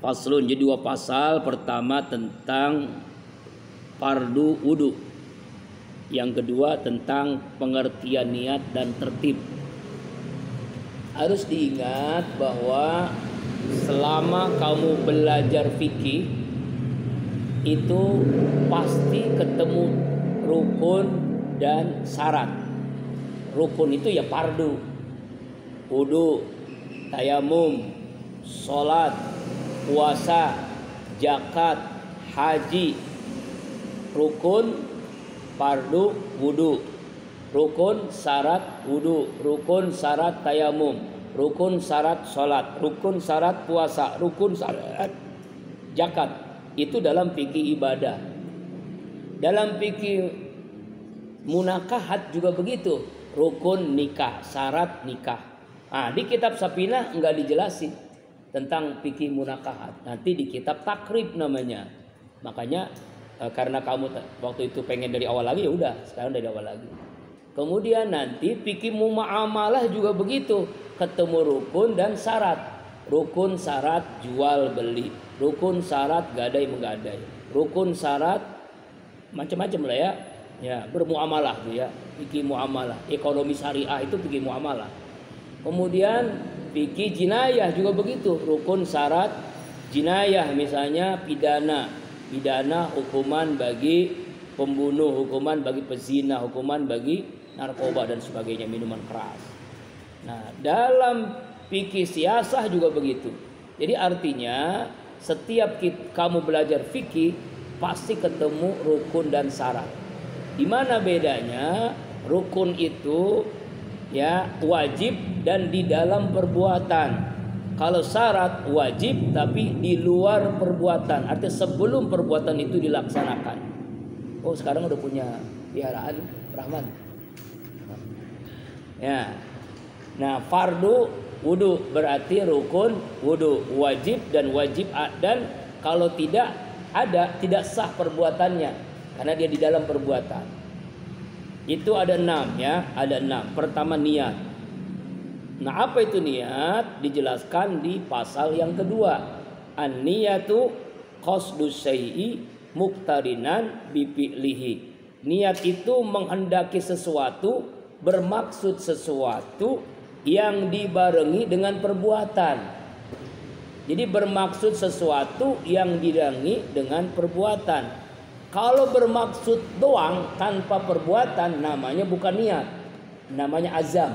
Faslun, jadi 2 pasal. Pertama tentang fardu wudu. Yang kedua tentang pengertian niat dan tertib. Harus diingat bahwa selama kamu belajar fikih itu pasti ketemu rukun dan syarat. Rukun itu ya fardu, wudu, tayamum, sholat, puasa, zakat, haji. Rukun, fardu, wudu. Rukun, syarat, wudu. Rukun, syarat, tayamum. Rukun, syarat, sholat. Rukun, syarat, puasa. Rukun, syarat, zakat. Itu dalam fikih ibadah. Dalam fikih munakahat juga begitu. Rukun nikah, syarat nikah. Nah, di kitab Safinah enggak dijelasin tentang fikih munakahat. Nanti di kitab takrib namanya. Makanya karena kamu waktu itu pengen dari awal lagi, ya udah, sekarang dari awal lagi. Kemudian nanti fikih muamalah juga begitu, ketemu rukun dan syarat. Rukun syarat jual beli, rukun syarat gadai menggadai, rukun syarat macam-macam lah ya. Ya, bermuamalah tuh ya, fikih muamalah. Ekonomi syariah itu fikih muamalah. Kemudian fikih jinayah juga begitu, rukun syarat jinayah, misalnya pidana hukuman bagi pembunuh, hukuman bagi pezina, hukuman bagi narkoba dan sebagainya, minuman keras. Nah, dalam fikih siasah juga begitu. Jadi artinya setiap kamu belajar fikih pasti ketemu rukun dan syarat. Di mana bedanya? Rukun itu ya wajib dan di dalam perbuatan. Kalau syarat wajib tapi di luar perbuatan, artinya sebelum perbuatan itu dilaksanakan. Oh, sekarang udah punya piaraan Rahman. Ya. Nah, fardu wudu berarti rukun wudu wajib dan kalau tidak ada, tidak sah perbuatannya karena dia di dalam perbuatan. Itu ada 6 ya, ada 6. Pertama niat. Nah, apa itu niat? Dijelaskan di pasal yang kedua. An-niyatu qasdus syai'i muqtarinan bi fi'lihi. Niat itu menghendaki sesuatu, bermaksud sesuatu yang dibarengi dengan perbuatan. Jadi bermaksud sesuatu yang dibarengi dengan perbuatan. Kalau bermaksud doang tanpa perbuatan namanya bukan niat, namanya azam.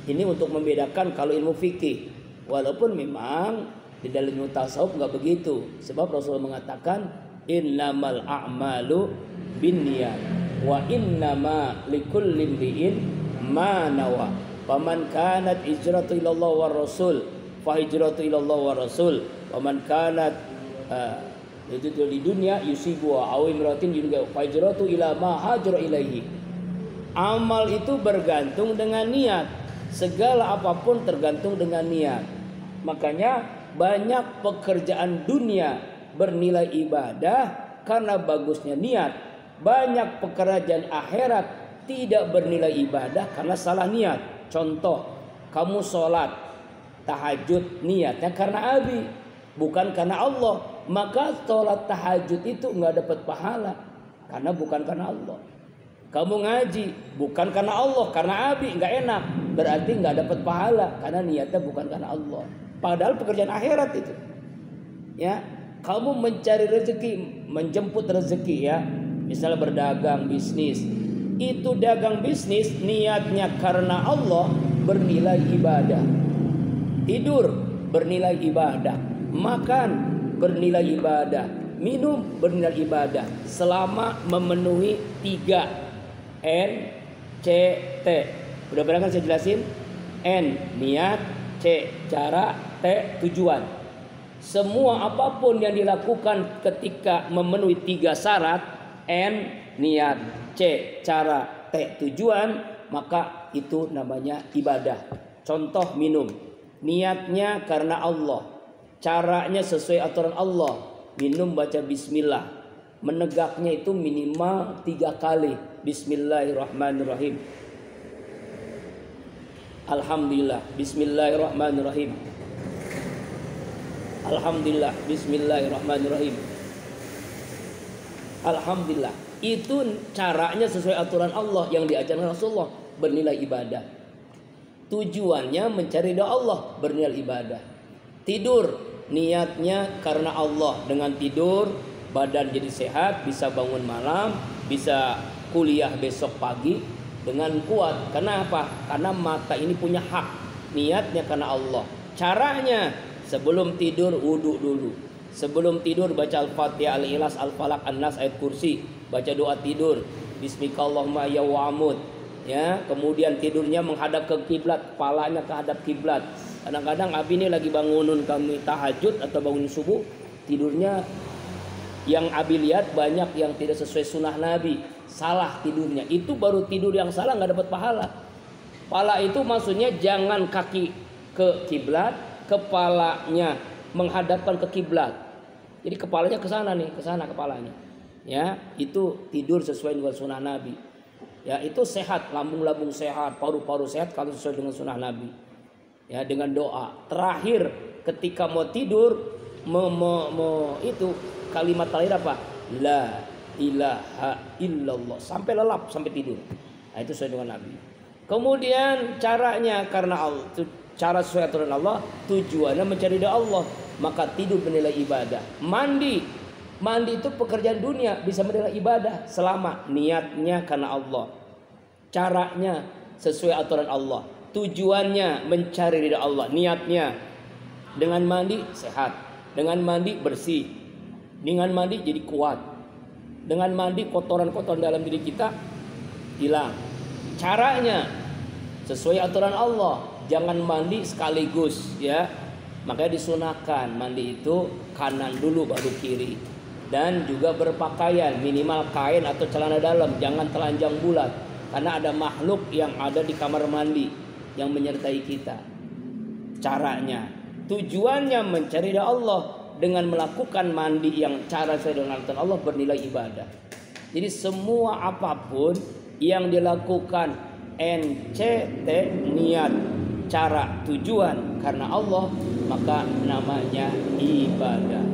Ini untuk membedakan kalau ilmu fikih. Walaupun memang di dalam ilmu tasawuf nggak begitu. Sebab Rasulullah mengatakan innamal a'malu binniyat wa innama likulli imri'in ma nawa. Faman kanat hijratu ilallah war rasul fa hijratu ilallah war rasul. Faman kanat itu di dunia yusibu aw imratin juga fa hijratu ila ma hajara ilaihi. Amal itu bergantung dengan niat. Segala apapun tergantung dengan niat. Makanya banyak pekerjaan dunia bernilai ibadah karena bagusnya niat. Banyak pekerjaan akhirat tidak bernilai ibadah karena salah niat. Contoh, kamu sholat tahajud niatnya karena abi, bukan karena Allah. Maka sholat tahajud itu nggak dapat pahala karena bukan karena Allah. Kamu ngaji bukan karena Allah, karena abi, nggak enak, berarti nggak dapat pahala karena niatnya bukan karena Allah. Padahal pekerjaan akhirat itu. Ya, kamu mencari rezeki, menjemput rezeki ya. Misalnya berdagang, bisnis. Itu dagang bisnis niatnya karena Allah bernilai ibadah. Tidur bernilai ibadah. Makan bernilai ibadah. Minum bernilai ibadah. Selama memenuhi 3 N, C, T. Udah berapa kan saya jelasin? N, niat. C, cara. T, tujuan. Semua apapun yang dilakukan ketika memenuhi 3 syarat, N, niat. C, cara. T, tujuan, maka itu namanya ibadah. Contoh minum. Niatnya karena Allah. Caranya sesuai aturan Allah. Minum baca bismillah. Menegaknya itu minimal 3 kali. Bismillahirrahmanirrahim. Alhamdulillah. Bismillahirrahmanirrahim. Alhamdulillah, bismillahirrahmanirrahim. Alhamdulillah. Itu caranya sesuai aturan Allah yang diajarkan Rasulullah, bernilai ibadah. Tujuannya mencari ridha Allah, bernilai ibadah. Tidur, niatnya karena Allah. Dengan tidur, badan jadi sehat, bisa bangun malam, bisa kuliah besok pagi dengan kuat. Karena apa? Karena mata ini punya hak. Niatnya karena Allah. Caranya, sebelum tidur wudu dulu. Sebelum tidur baca Al-Fatihah, Al-Ikhlas, Al-Falaq, An-Nas, ayat kursi. Baca doa tidur. Bismikallahumma ya wa'amud. Ya, kemudian tidurnya menghadap ke kiblat, kepalanya menghadap kiblat. Kadang-kadang Abi ini lagi bangunin kami tahajud atau bangun subuh, tidurnya yang Abi lihat banyak yang tidak sesuai sunnah Nabi, salah tidurnya. Itu baru tidur yang salah, nggak dapat pahala. Pahala itu maksudnya jangan kaki ke kiblat, kepalanya menghadapkan ke kiblat. Jadi kepalanya ke sana nih, ke sana kepalanya. Ya, itu tidur sesuai dengan sunnah Nabi. Ya, itu sehat, lambung-lambung sehat, paru-paru sehat kalau sesuai dengan sunnah Nabi. Ya, dengan doa. Terakhir ketika mau tidur itu kalimat terakhir apa? La ilaha illallah. Sampai lelap, sampai tidur. Nah, itu sesuai dengan Nabi. Kemudian caranya karena Allah, cara sesuai aturan Allah, tujuannya mencari ridha Allah, maka tidur bernilai ibadah. Mandi itu pekerjaan dunia, bisa bernilai ibadah selama niatnya karena Allah. Caranya sesuai aturan Allah. Tujuannya mencari ridha Allah, niatnya dengan mandi sehat, dengan mandi bersih, dengan mandi jadi kuat, dengan mandi kotoran-kotoran dalam diri kita hilang. Caranya sesuai aturan Allah, jangan mandi sekaligus ya. Makanya disunahkan mandi itu kanan dulu baru kiri. Dan juga berpakaian minimal kain atau celana dalam, jangan telanjang bulat. Karena ada makhluk yang ada di kamar mandi yang menyertai kita. Caranya, tujuannya mencari ridha Allah dengan melakukan mandi yang cara sesuai dengan aturan Allah bernilai ibadah. Jadi semua apapun yang dilakukan NCT niat, cara, tujuan karena Allah, maka namanya ibadah.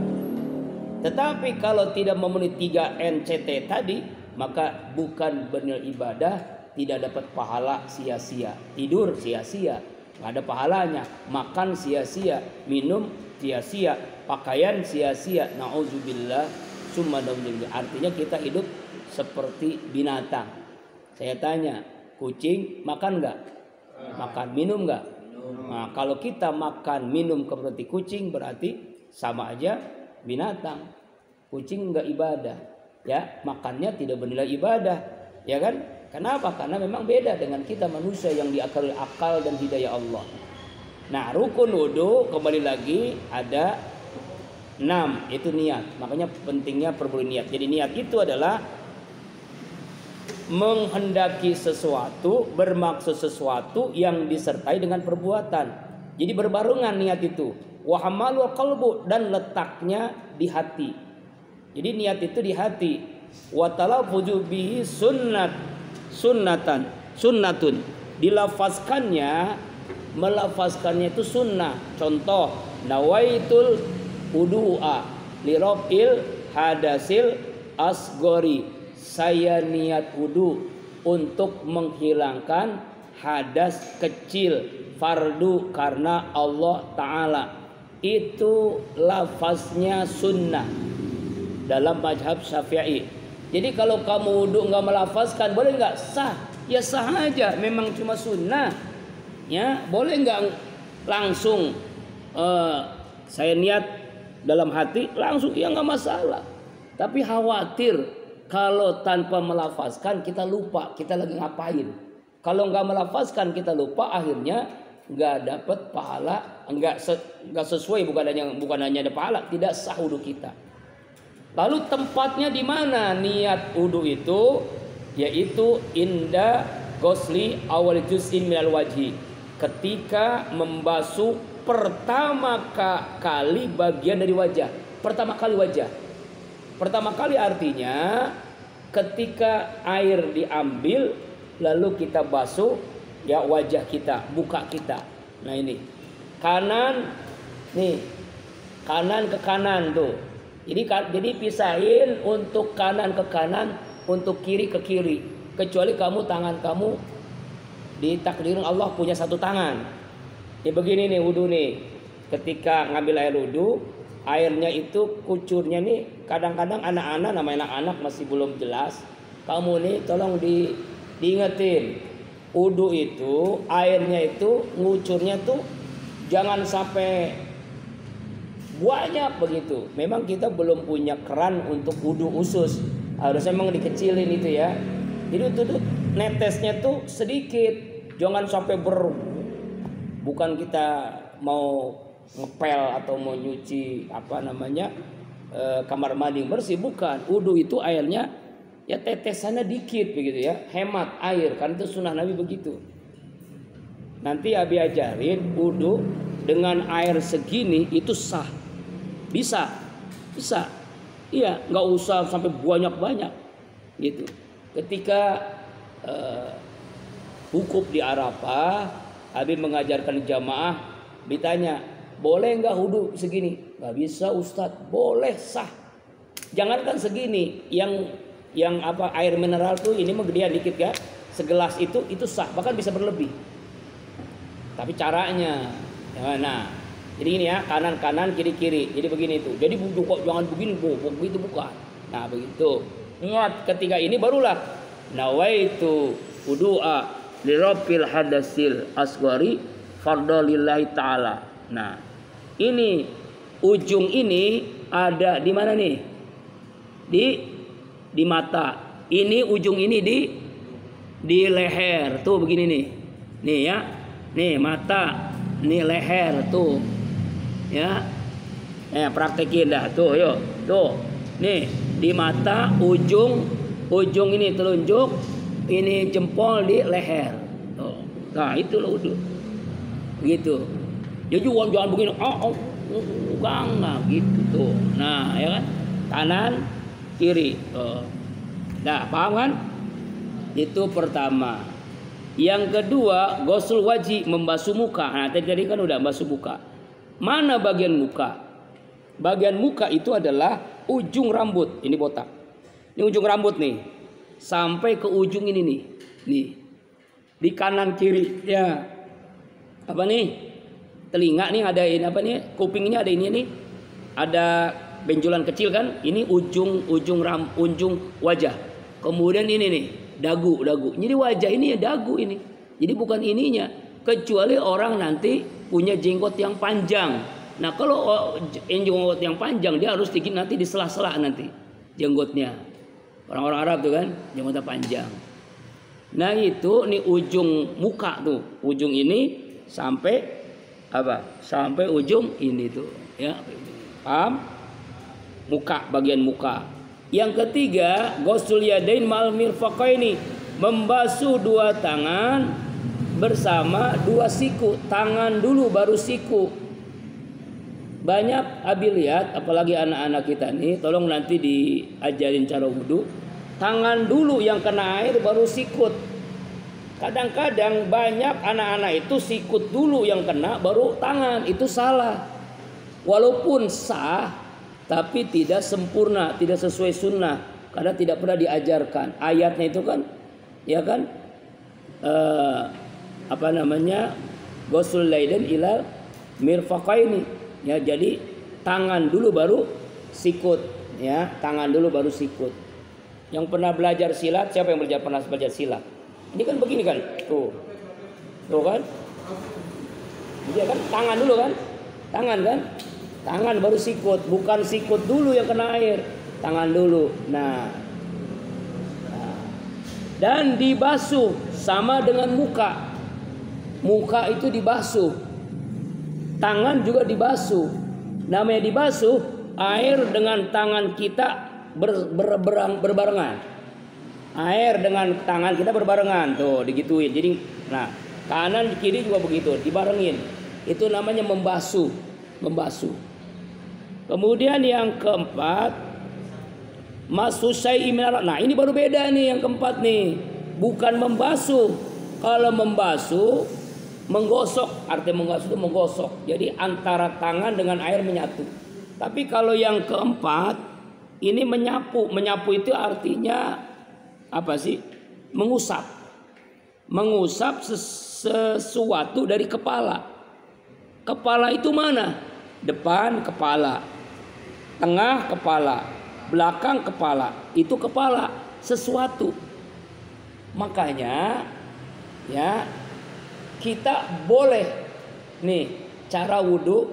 Tetapi kalau tidak memenuhi 3 NCT tadi, maka bukan bernilai ibadah, tidak dapat pahala, sia-sia. Tidur sia-sia, nggak ada pahalanya. Makan sia-sia, minum sia-sia, pakaian sia-sia. Nauzubillah, summa nauzubillah. Artinya kita hidup seperti binatang. Saya tanya, kucing makan nggak? Makan, minum nggak? Nah, kalau kita makan, minum seperti kucing, berarti sama aja binatang. Kucing nggak ibadah, ya, makannya tidak bernilai ibadah, ya kan? Kenapa? Karena memang beda dengan kita manusia yang diakali akal dan hidayah Allah. Nah, rukun wudu kembali lagi ada 6, itu niat. Makanya pentingnya perbuatan niat. Jadi niat itu adalah menghendaki sesuatu, bermaksud sesuatu yang disertai dengan perbuatan. Jadi berbarengan niat itu. Wa hamalul qalbu, dan letaknya di hati. Jadi niat itu di hati. Wa talaffuzu bihi sunnatun. Dilafazkannya, melafazkannya itu sunnah. Contoh, nawaitul wudu'a li raf'il hadasil asgori. Saya niat wudu untuk menghilangkan hadas kecil, fardu karena Allah Ta'ala. Itu lafaznya sunnah dalam mazhab Syafi'i. Jadi kalau kamu wudu nggak melafazkan, boleh nggak? Sah. Ya sah aja. Memang cuma sunnah. Ya, boleh nggak langsung saya niat dalam hati langsung? Ya nggak masalah. Tapi khawatir kalau tanpa melafazkan kita lupa kita lagi ngapain. Kalau nggak melafazkan kita lupa, akhirnya nggak dapat pahala, nggak sesuai, bukan hanya ada pahala, tidak sah wudu kita. Lalu tempatnya di mana niat wudu itu? Yaitu inda ghusli awal juz'in minal wajhi. Ketika membasuh pertama kali bagian dari wajah. Pertama kali wajah. Pertama kali artinya ketika air diambil lalu kita basuh ya wajah kita, muka kita. Nah ini kanan nih kanan ke kanan tuh. Jadi pisahin untuk kanan ke kanan, untuk kiri ke kiri. Kecuali tangan kamu ditakdirin Allah punya satu tangan. Ya begini nih wudu nih. Ketika ngambil air wudu, airnya itu kucurnya nih kadang-kadang anak-anak, namanya anak-anak masih belum jelas. Kamu nih tolong diingetin. Wudu itu airnya itu ngucurnya tuh jangan sampai banyak begitu. Memang kita belum punya keran untuk wudu khusus. Harusnya memang dikecilin itu ya. Jadi itu tuh netesnya tuh sedikit. Jangan sampai bukan kita mau ngepel atau mau nyuci kamar mandi bersih, bukan. Wudu itu airnya ya tetesannya dikit begitu ya. Hemat air karena itu sunnah Nabi begitu. Nanti Abi ajarin wudu dengan air segini itu sah. Bisa. Iya, nggak usah sampai banyak gitu. Ketika wukuf di Arafah, Habib mengajarkan jamaah, ditanya, boleh nggak wudu segini? Nggak bisa Ustadz, boleh sah. Jangankan segini, yang air mineral tuh ini mah gedean dikit ya, segelas itu sah, bahkan bisa berlebih. Tapi caranya, nah. Jadi ini ya, kanan kiri. Jadi begini tuh. Jadi kok jangan begini, begitu bukan. Nah, begitu. Ingat ketika ini barulah nawaitu wudu'a li rabbil hadasil asghari fardhu lillahi ta'ala. Nah, ini ujung ini ada di mana nih? Di mata. Ini ujung ini di leher. Tuh begini nih. Nih ya. Nih mata, nih leher tuh. Ya, praktekin dah tuh, yuk, tuh, nih di mata ujung ini telunjuk, ini jempol di leher, tuh, nah itu loh wudu, gitu. Jadi jangan begini, bukan, nah gitu tuh, nah ya kan, kanan kiri, nah paham kan? Itu pertama. Yang kedua, ghusl wajib, membasuh muka. Nah tadi kan udah basuh muka. Mana bagian muka? Bagian muka itu adalah ujung rambut. Ini botak. Ini ujung rambut nih. Sampai ke ujung ini nih. Nih. Di kanan kiri. Ya. Apa nih? Telinga nih ada ini apa nih? Kupingnya ada ini nih. Ada benjolan kecil kan? Ini ujung wajah. Kemudian ini nih, dagu. Jadi wajah ini ya dagu ini. Jadi bukan ininya. Kecuali orang nanti punya jenggot yang panjang. Nah kalau jenggot yang panjang dia harus nanti di sela-sela nanti jenggotnya. Orang-orang Arab tuh kan jenggotnya panjang. Nah itu nih ujung muka tuh, ujung ini sampai apa? Sampai ujung ini tuh, ya. Paham? Muka, bagian muka. Yang ketiga, ghusl yadain mal mirfaqaini, membasuh dua tangan bersama dua siku. Tangan dulu baru siku. Banyak Abi lihat, apalagi anak-anak kita nih, tolong nanti diajarin cara wudu. Tangan dulu yang kena air baru sikut. Kadang-kadang banyak anak-anak itu sikut dulu yang kena baru tangan. Itu salah. Walaupun sah, tapi tidak sempurna, tidak sesuai sunnah. Karena tidak pernah diajarkan. Ayatnya itu kan, ya kan, ghusl yadain ilal mirfaqaini. Ya, jadi tangan dulu baru sikut, ya, tangan dulu baru sikut. Yang pernah belajar silat, siapa yang pernah belajar silat? Ini kan begini kan, tuh kan, dia kan tangan dulu kan, tangan baru sikut, bukan sikut dulu yang kena air, tangan dulu. Nah, dan dibasuh sama dengan muka. Muka itu dibasuh, tangan juga dibasuh. Namanya dibasuh, air dengan tangan kita berbarengan. Air dengan tangan kita berbarengan, tuh digituin. Jadi, nah kanan kiri juga begitu, dibarengin. Itu namanya membasuh. Kemudian yang keempat, masusai iminar. Nah ini baru beda nih yang keempat nih, bukan membasuh. Kalau membasuh, menggosok, artinya menggosok itu menggosok. Jadi antara tangan dengan air menyatu. Tapi kalau yang keempat ini menyapu. Menyapu itu artinya apa sih? Mengusap. Mengusap sesuatu dari kepala. Kepala itu mana? Depan kepala, tengah kepala, belakang kepala. Itu kepala sesuatu. Makanya ya kita boleh nih cara wudhu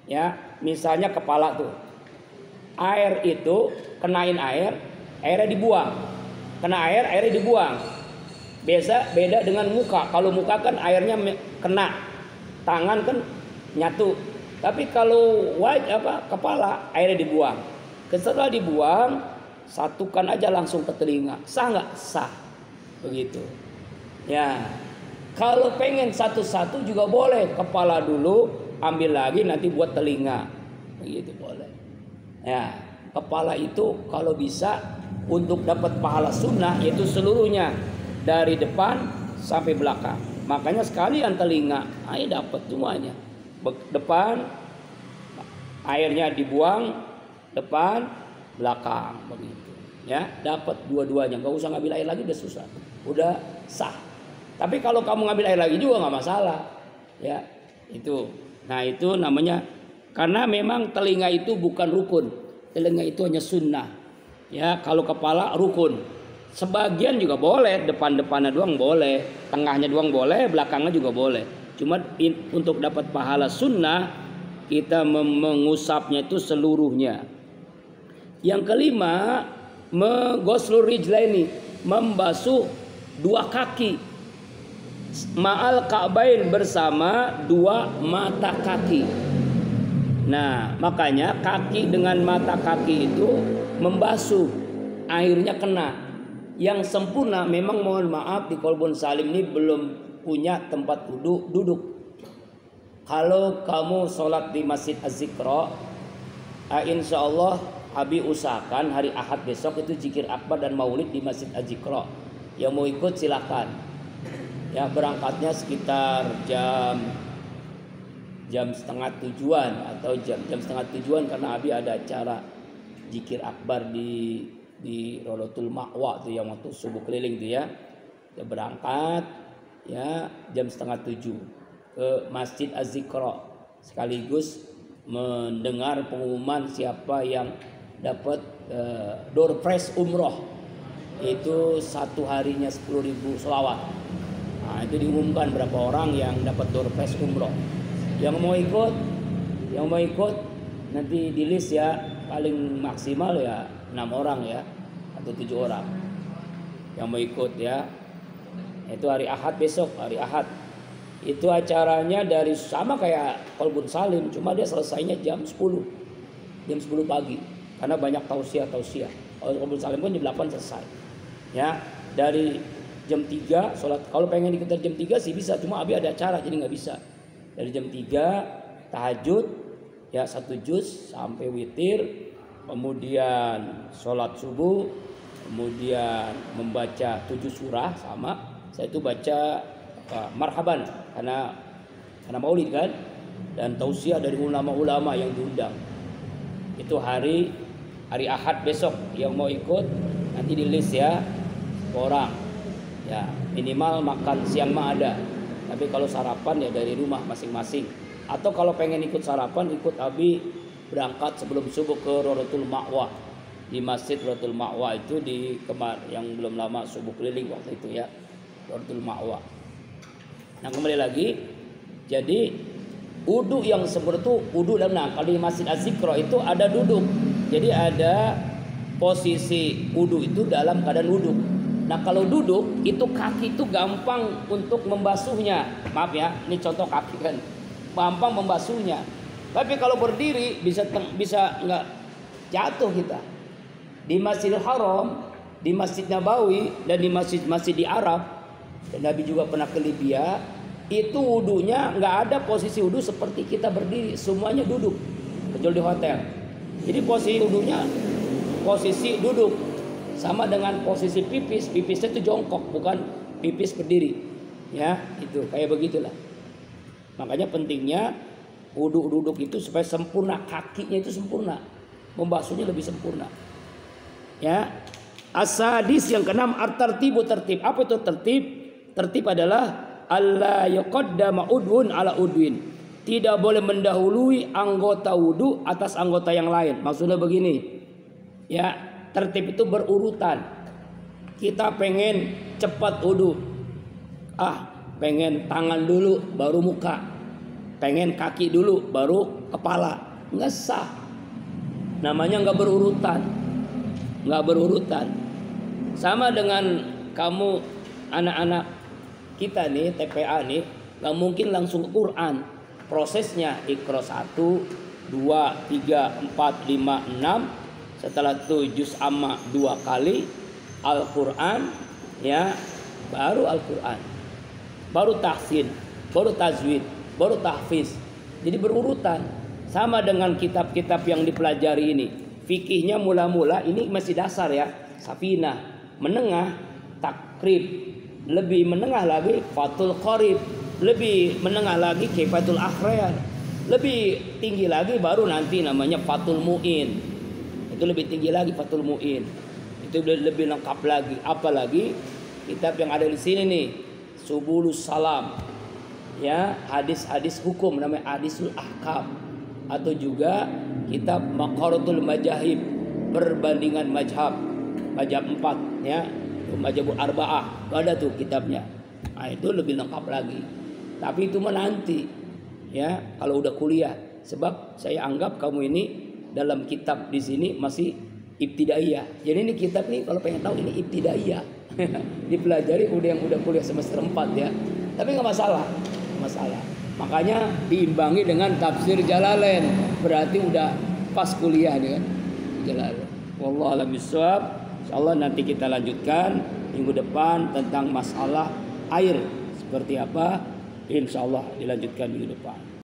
ya, misalnya kepala tuh, air itu kenain air, airnya dibuang, kena air, airnya dibuang. Beda dengan muka. Kalau muka kan airnya kena, tangan kan nyatu. Tapi kalau kepala airnya dibuang. Setelah dibuang, satukan aja langsung ke telinga. Sah nggak? Sah. Begitu. Ya. Kalau pengen satu-satu juga boleh. Kepala dulu, ambil lagi nanti buat telinga. Begitu boleh. Ya, kepala itu kalau bisa untuk dapat pahala sunnah yaitu seluruhnya dari depan sampai belakang. Makanya sekalian telinga, air dapat semuanya. Depan airnya dibuang, depan belakang begitu. Ya, dapat dua-duanya. Enggak usah ngambil air lagi, udah susah. Udah sah. Tapi kalau kamu ngambil air lagi juga nggak masalah. Ya, itu. Nah, itu namanya karena memang telinga itu bukan rukun. Telinga itu hanya sunnah. Ya, kalau kepala rukun. Sebagian juga boleh, depan-depannya doang boleh, tengahnya doang boleh, belakangnya juga boleh. Cuma untuk dapat pahala sunnah kita mengusapnya itu seluruhnya. Yang kelima, meghoslur rijlaini, membasuh dua kaki. Ma'al ka'bain, bersama dua mata kaki. Nah, makanya kaki dengan mata kaki itu membasuh, airnya kena. Yang sempurna memang mohon maaf di Kolbun Salim ini belum punya tempat duduk. Kalau kamu sholat di Masjid Az-Zikra, insya Allah Abi usahakan hari Ahad besok itu zikir akbar dan maulid di Masjid Az-Zikra. Yang mau ikut silakan. Ya, berangkatnya sekitar jam setengah tujuan atau jam setengah tujuan karena Abi ada acara zikir akbar di Rorotul Ma'wa tuh yang waktu subuh keliling tuh ya. Kita berangkat ya jam setengah tujuh ke Masjid Az-Zikra sekaligus mendengar pengumuman siapa yang dapat door prize umroh. Itu satu harinya 10.000 sholawat. Nah, itu diumumkan berapa orang yang dapat door prize umroh. Yang mau ikut nanti di list ya, paling maksimal ya 6 orang ya atau 7 orang yang mau ikut ya. Itu hari Ahad besok, hari Ahad. Itu acaranya dari sama kayak Kolbun Salim, cuma dia selesainya jam 10 pagi karena banyak tausiah. Kalau Kolbun Salim pun jam 8 selesai. Ya, dari jam 3 sholat. Kalau pengen ikut dari jam 3 sih bisa, cuma Abi ada acara jadi nggak bisa. Dari jam 3 tahajud ya 1 juz sampai witir, kemudian sholat subuh, kemudian membaca 7 surah sama. Saya itu baca marhaban karena maulid kan, dan tausiah dari ulama-ulama yang diundang. Itu hari Ahad besok. Yang mau ikut nanti di list ya orang ya, minimal makan siang mah ada, tapi kalau sarapan ya dari rumah masing-masing. Atau kalau pengen ikut sarapan, ikut Abi berangkat sebelum subuh ke Rorotul Ma'wa. Di Masjid Rorotul Ma'wa itu di yang belum lama subuh keliling waktu itu ya, Rorotul Ma'wa. Nah, kembali lagi, jadi wudu yang seperti itu wudu dalam kalau di Masjid Az-Zikra itu ada duduk. Jadi ada posisi wudu itu dalam keadaan wudu. Nah, kalau duduk itu kaki itu gampang untuk membasuhnya. Maaf ya, ini contoh kaki kan. Gampang membasuhnya. Tapi kalau berdiri bisa nggak jatuh kita. Di Masjidil Haram, di Masjid Nabawi dan di masjid di Arab, dan Nabi juga pernah ke Libya, itu wudunya nggak ada posisi wudu seperti kita berdiri, semuanya duduk. Kecuali di hotel. Jadi posisi wudunya posisi duduk. Sama dengan posisi pipisnya itu jongkok, bukan pipis berdiri. Ya, itu kayak begitulah. Makanya pentingnya Wudu duduk itu supaya sempurna, kakinya itu sempurna, membasuhnya lebih sempurna. Ya. As-sadis yang keenam at-tartibu tertib. Apa itu tertib? Tertib adalah alla yuqaddama udwun ala udwin. Tidak boleh mendahului anggota wudu atas anggota yang lain. Maksudnya begini. Ya, tertib itu berurutan. Kita pengen cepat wudu. Pengen tangan dulu baru muka. Pengen kaki dulu baru kepala. Nggak sah. Namanya nggak berurutan. Nggak berurutan. Sama dengan kamu anak-anak kita nih, TPA nih, nggak mungkin langsung ke Quran. Prosesnya Iqra 1, 2, 3, 4, 5, 6. Setelah itu juz amma 2 kali, Al-Quran, ya, baru Al-Quran, baru tahsin, baru tajwid, baru tahfiz. Jadi berurutan. Sama dengan kitab-kitab yang dipelajari ini. Fikihnya mula-mula ini masih dasar ya. Safinah, menengah, takrib, lebih menengah lagi Fathul Qorib, lebih menengah lagi Kifatul Akhyar, lebih tinggi lagi baru nanti namanya Fathul Mu'in. Itu lebih tinggi lagi Fathul Mu'in. Itu lebih lengkap lagi. Apalagi kitab yang ada di sini nih, Subulus Salam. Ya, hadis-hadis hukum namanya Hadisul Ahkam, atau juga kitab Maqaratul Majahib, perbandingan mazhab 4 ya, Mazhabul Arba'ah. Ada tuh kitabnya. Nah, itu lebih lengkap lagi. Tapi itu mah nanti ya, kalau udah kuliah. Sebab saya anggap kamu ini dalam kitab di sini masih ibtidaiyah. Jadi ini kitab nih kalau pengen tahu ini ibtidaiyah. Dipelajari yang udah kuliah semester 4 ya. Tapi nggak masalah. Makanya diimbangi dengan tafsir Jalalain. Berarti udah pas kuliah dengan Jalalain. Wallahu a'lam bishawab. Insyaallah nanti kita lanjutkan minggu depan tentang masalah air seperti apa. Insyaallah dilanjutkan minggu depan.